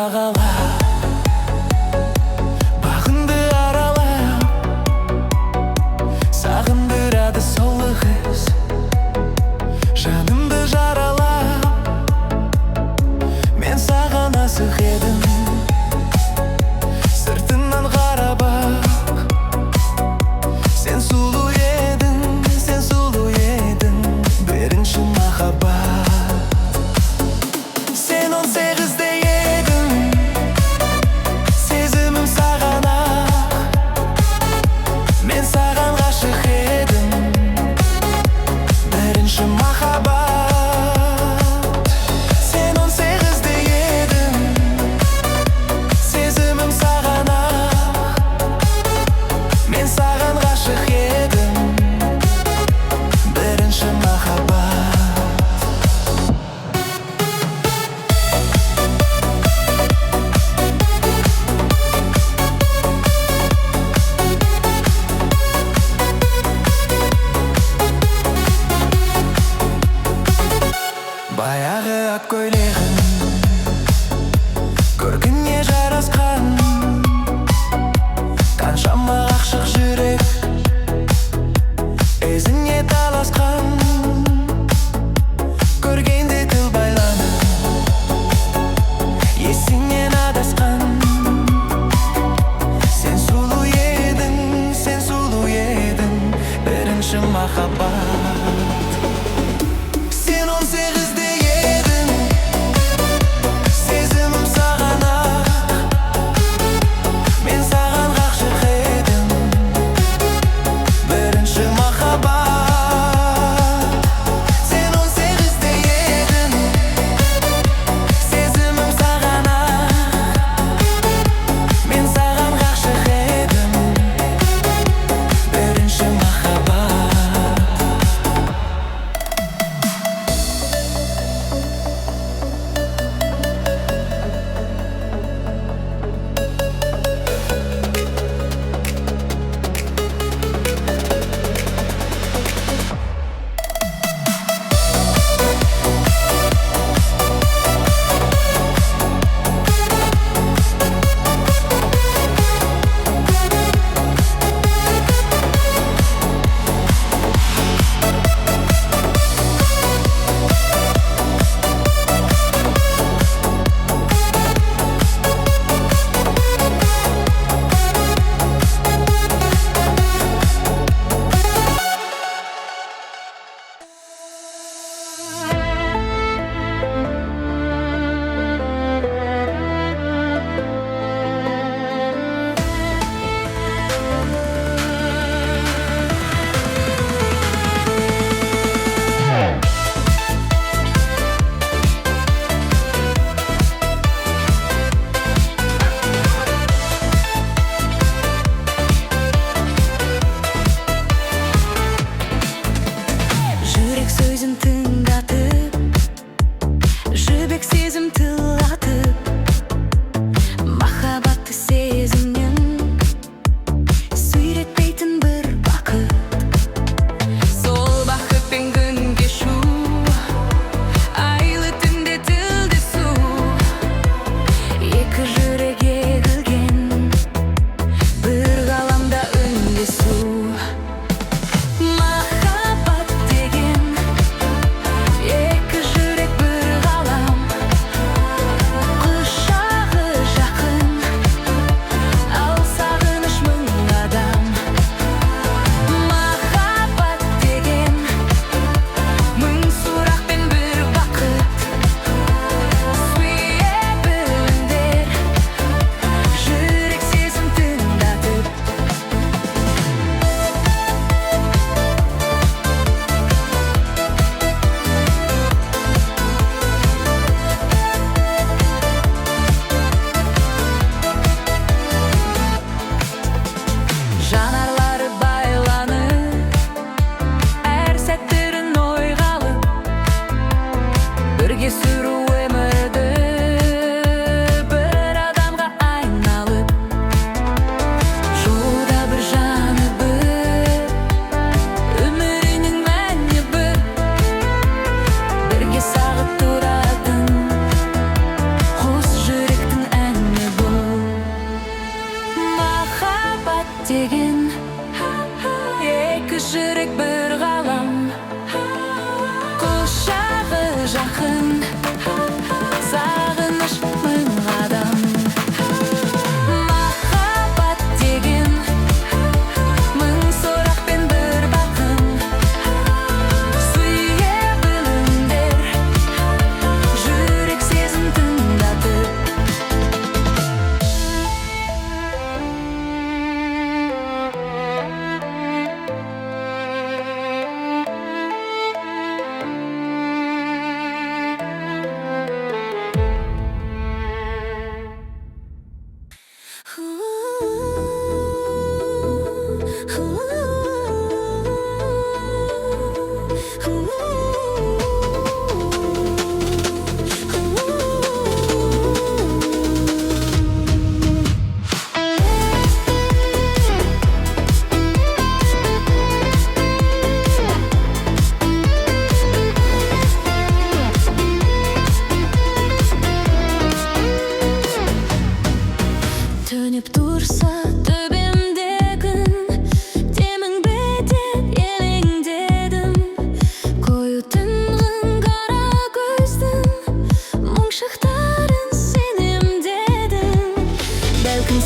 бағалап, бағыңды аралап, сағындырады сол қыз, жанымды жаралап. Мен саған асық едім, сыртыңнан қарап ақ. Сен сұлу едің, сен сұлу едің, бірінші махаббат. Сен 18-де едің, сезімім саған ақ. Мен саған ғашық едім, бірінші махаббат. Сен 18-де едің, сезімім саған ақ. Мен саған ғашық едім, бірінші махаббат. Баяғы ақ көйлегің көркіңе жарасқан, қаншама ғашық жүрек ізіңе таласқан. Көргенде тіл байланып, есіңнен адасқан. Сен сұлу едің, сен сұлу едің, бірінші махаббат. Сен 18-де едің, сезімім саған ақ. Мен саған ғашық едім, бірінші махаббат. Сен 18-де едің, сезімім саған ақ. Мен саған ғашық едім, бірінші махаббат. Жүрек сөзін тыңдатып, жібек сезім тылатып, махаббатты сезімнен сүйретпейтін бір бақыт. Сол бақытпен күн кешу, айлы түнде тілдесу, екі жүрек егілген, бір ғаламда үндесу. Махаббат деген екі жүрек бір ғалам,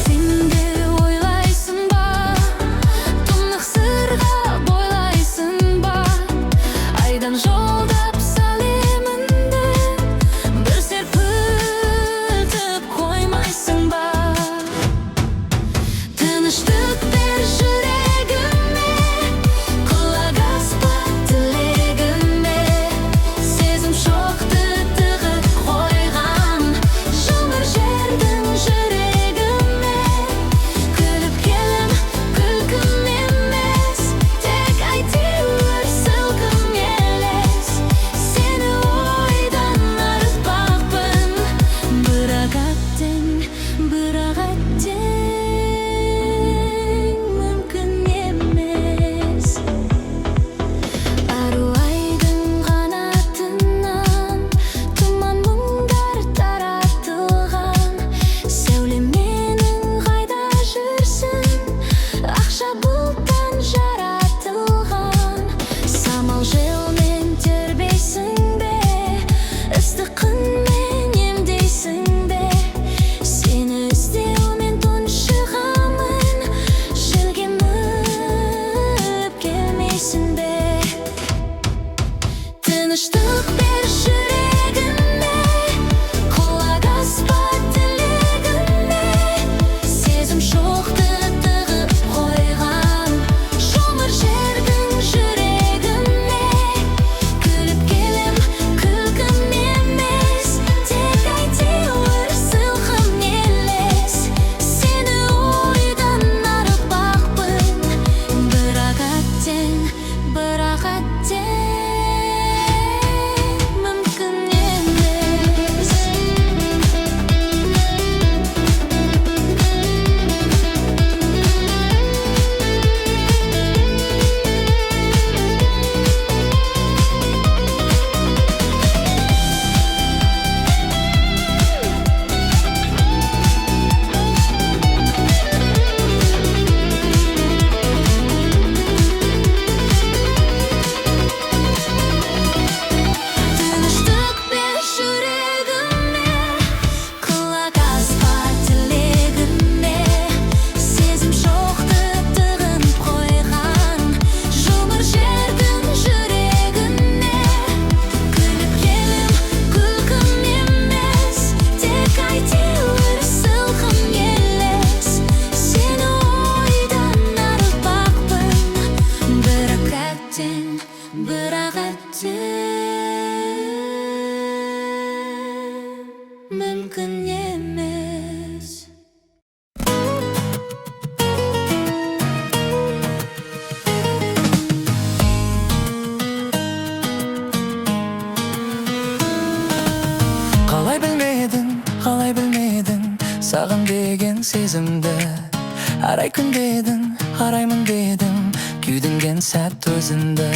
Сен де ойлайсың ба, тұнық сырға бойлайсың ба, айдан жолдап салемінді бір серпілтіп қоймайсың ба. Тыныштық бер жүрегіме, құлақ аспа тілегіме, сезім шоқты тығып қойған жұмыр жердің жүрегіме. Күліп келем, күлкім емес, тек әйтеуір сылқым елес. Сені ойдан арытпақпын, бірақ әттең мүмкін емес. Ару айдың қанатынан тұман мұңдар таратылған. Сәулем менің қайда жүрсің, ақша бұлттан жаратылған. Самал желмен тербейсің бе, ыстық күнмен емдейсің бе. Сені іздеумен тұншығамын, желге мініп келмейсің бе. Тыныштық бер жүрегіме, құлақ аспа тілегіме, сезім шоқты тығып қойған жұмыр жердің жүрегіме. Күліп келем, күлкім емес, тек әйтеуір сылқым елес. Сені ойдан арытпақпын, бірақ әттең мүмкін емес. Тыныштық бер жүрегіме, құлақ аспа тілегіме, сезім шоқты тығып қойған жұмыр жердің жүрегіне. Күліп келем, күлкім емес, тек әйтеуір сылқым елес. Сені ойдан арытпақпын, бірақ әттең мүмкін емес. Қалай білмедің саған деген сезімді. Арай күндедің, қараймын дедің, күйдіңген сәт өзіңді.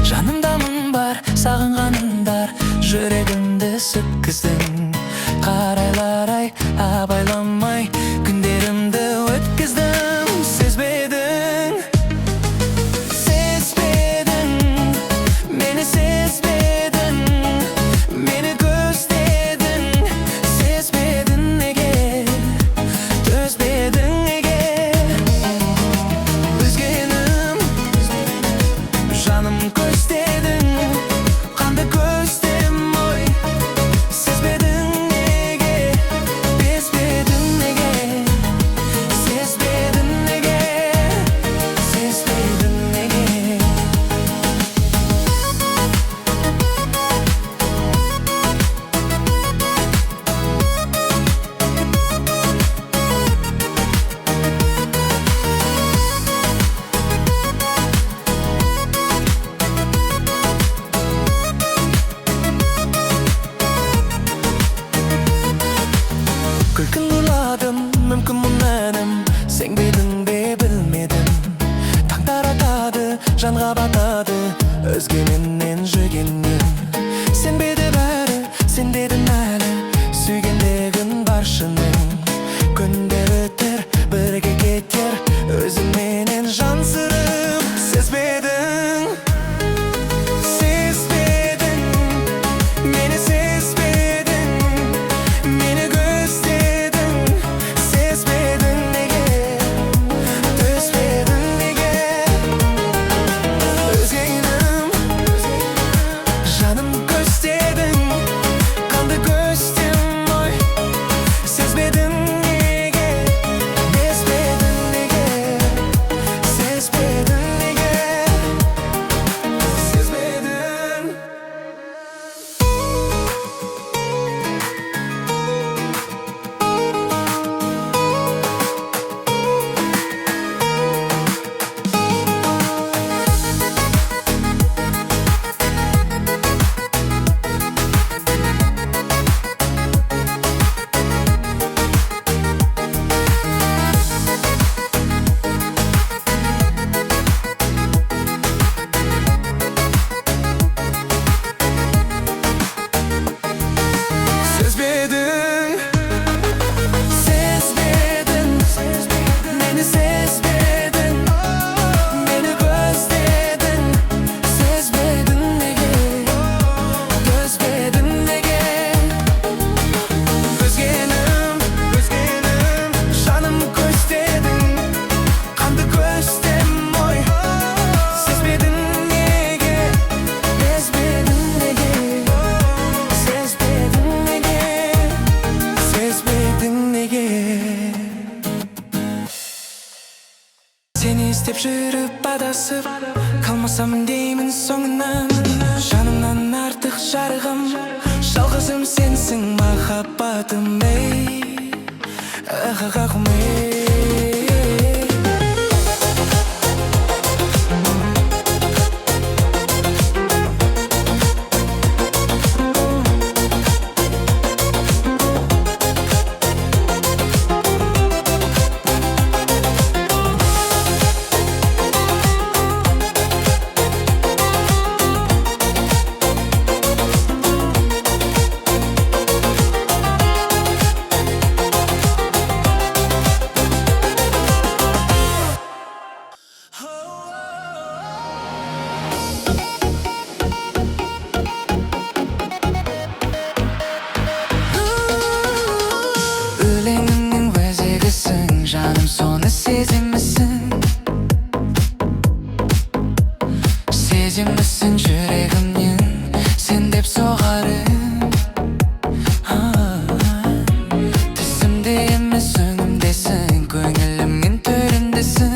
Жанымдамын бар, сағынғанымдар, жүрегімді сөккіздің. Қарайлар-ай, абайламай, күндерімді өткіздім. Сезбедің, мені сезбедің, мені көздедің. Сезбедің неге, төзбедің неге. Өзгенім, жаным көздедің, қанды көздем ой. Сезбедің неге, безбедің неге. Сезбедің неге, сезбедің неге. Күлкін ұрладым, мүмкін мұңнаным, сенбедің бе білмедім. Таң таратады, жанға батады, өзгеменен жүргеннен. Сенбеді бәрі, сен дедің әлі, сүйгендегін бар шының. Күндер өтер, бірге кетер, өзіңменен жан сырым. Сезбедің, мені сезбедің, мені көздедің. Сезбедің деп жүріп адасып қалмасам деймін соңынан. Жанымнан артық жарығым, жалғызым сенсің махаббатым, ей ақылым, ей. өлеңімнің өзегісің, жаным соны сезімісің. Сезімісің жүрегімнен сен деп соғарым. Түсімде емес өңімдесің, көңілімнің төріндесің.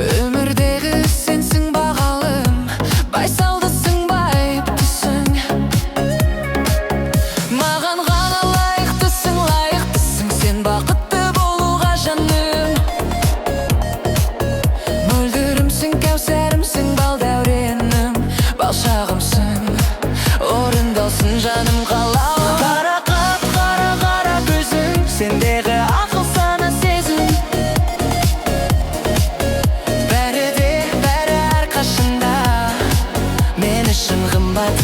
Өмірдегі сенсің бағалым, байсалдысың, байыптысың. Маған ғана лайықтысың, лайықтысың сен бақытты болуға жаным. Мөлдірімсің, кәусәрімсің, бал дәуренім, бал шағымсың, орындалсын жаным қалауым. Қара қап, қара қара көзің, сендегі ақыл сана сезім. Бәрі де бәрі әрқашанда мен үшін қымбат.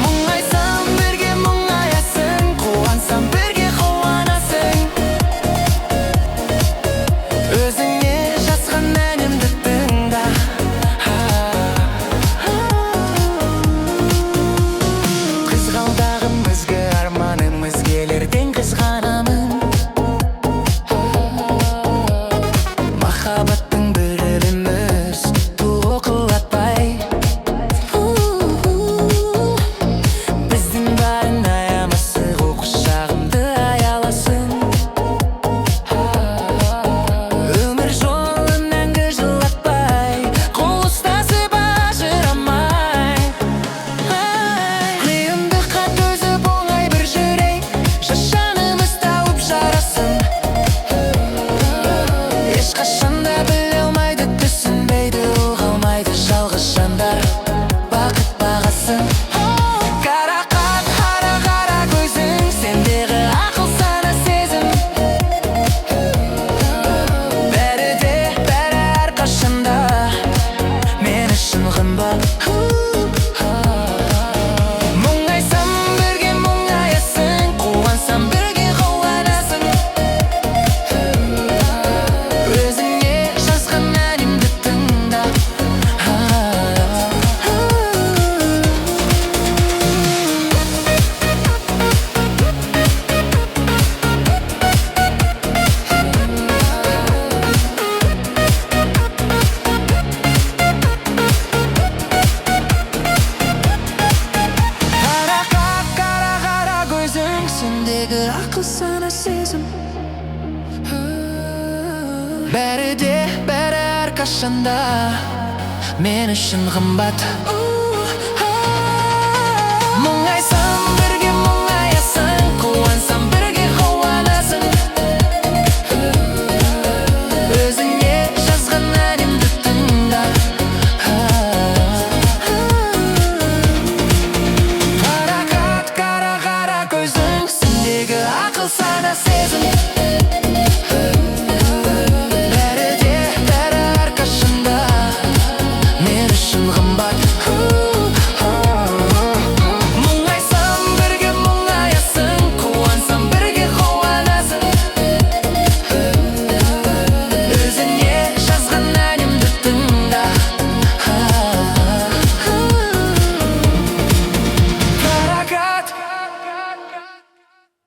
Мұңайсам бірге мұңаясың, қуансам бірге қуанасың. Өзіңе жазған әнімді тыңда. Қызғалдағым ізгі арманым, өзгелерден қызғанамын. Махаббаттың біріміз туы оқылатпай. Біздің барын аямасың, оқыс шағымды аяласын. Өмір жолын мәңгі жылатпай, қол ұстасып ажырамай. Қиындыққа төзіп оңай бір жүрек, жас жанымыз тауып жарасын. Ешқашанда біле алмайды, түсінбейді, ұға жалғыз жандар бақыт бағасын. Қара қап, қара қара көзің, сендегі ақыл сана сезім. Бәрі де бәрі әрқашанда мен үшін қымбат. Мұңайсам бірге мұңаясың, қуансам бірге қуанасың. Өзіңе жазған әнімді тыңда. Қара қап, қара қара көзің, сендегі ақыл сана сезім. Бәрі де бәрі әрқашанда мен үшін қымбат.